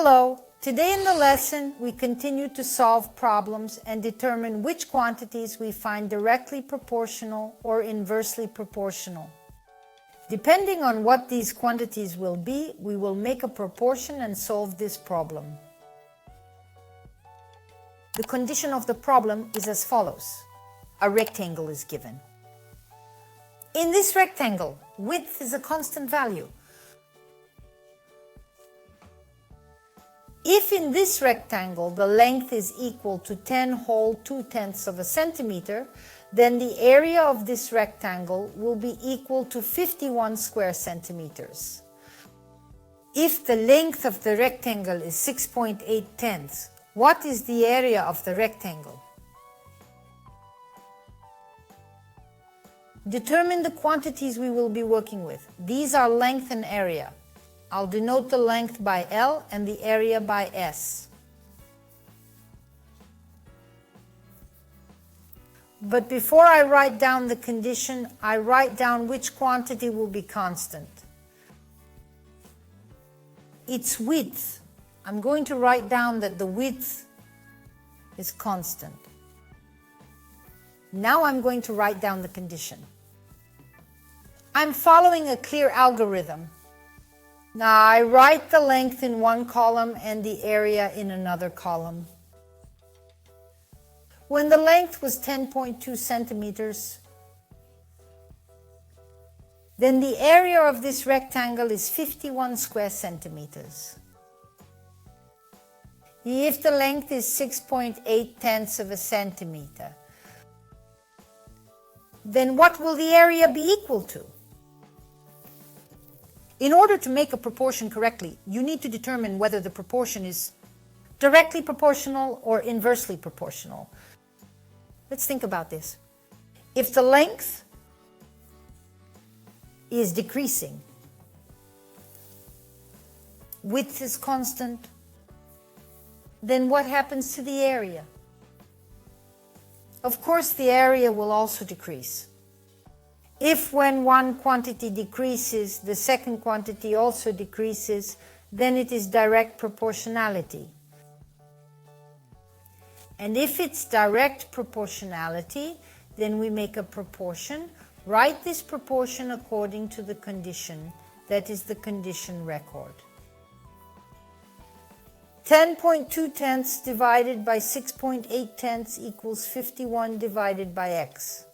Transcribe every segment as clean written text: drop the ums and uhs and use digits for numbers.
Hello! Today in the lesson, we continue to solve problems and determine which quantities we find directly proportional or inversely proportional. Depending on what these quantities will be, we will make a proportion and solve this problem. The condition of the problem is as follows. A rectangle is given. In this rectangle, width is a constant value. If in this rectangle the length is equal to 10 whole 2/10 of a centimeter, then the area of this rectangle will be equal to 51 square centimeters. If the length of the rectangle is 6.8 what is the area of the rectangle? Determine the quantities we will be working with. These are length and area. I'll denote the length by L and the area by S. But before I write down the condition, I write down which quantity will be constant. It's width. I'm going to write down that the width is constant. Now I'm going to write down the condition. I'm following a clear algorithm. Now I write the length in one column and the area in another column. When the length was 10.2 centimeters, then the area of this rectangle is 51 square centimeters. If the length is 6.8 of a centimeter, then what will the area be equal to? In order to make a proportion correctly, you need to determine whether the proportion is directly proportional or inversely proportional. Let's think about this. If the length is decreasing, width is constant, then what happens to the area? Of course, the area will also decrease. If when one quantity decreases, the second quantity also decreases, then it is direct proportionality. And if it's direct proportionality, then we make a proportion. Write this proportion according to the condition, that is the condition record. 10.2 divided by 6.8 equals 51 divided by x.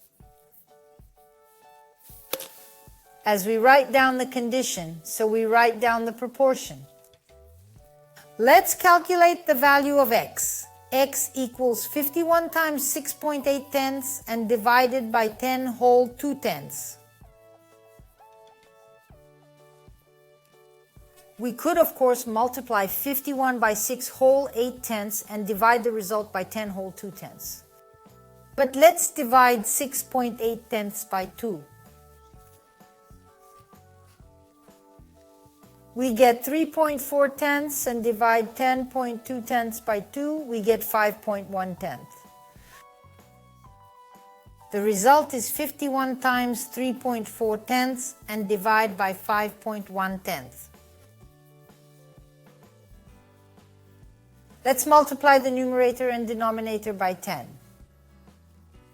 As we write down the condition, so we write down the proportion. Let's calculate the value of x. X equals 51 times 6.8 and divided by 10 whole 2/10. We could, of course, multiply 51 by 6 whole 8/10 and divide the result by 10 whole 2/10. But let's divide 6.8 by 2. We get 3.4 and divide 10.2 by 2, we get 5.1. The result is 51 times 3.4 and divide by 5.1. Let's multiply the numerator and denominator by 10.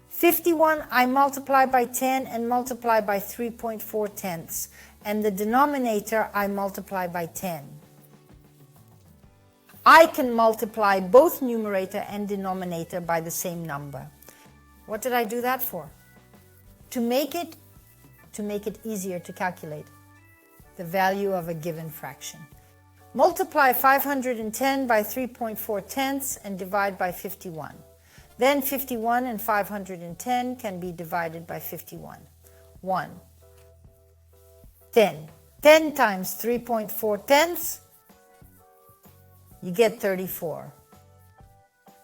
51 I multiply by 10 and multiply by 3.4, and the denominator I multiply by 10. I can multiply both numerator and denominator by the same number. What did I do that for? To make it easier to calculate the value of a given fraction. Multiply 510 by 3.4 and divide by 51. Then 51 and 510 can be divided by 51. 1. 10. 10 times 3.4, you get 34.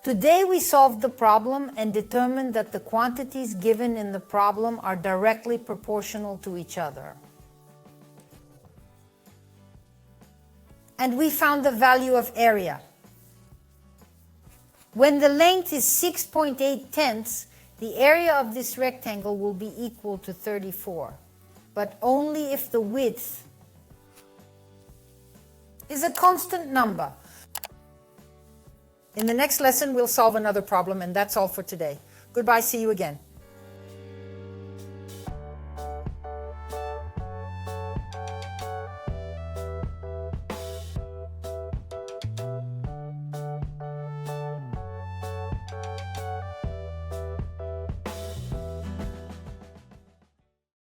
Today we solved the problem and determined that the quantities given in the problem are directly proportional to each other. And we found the value of area. When the length is 6.8, the area of this rectangle will be equal to 34, but only if the width is a constant number. In the next lesson, we'll solve another problem, and that's all for today. Goodbye, see you again.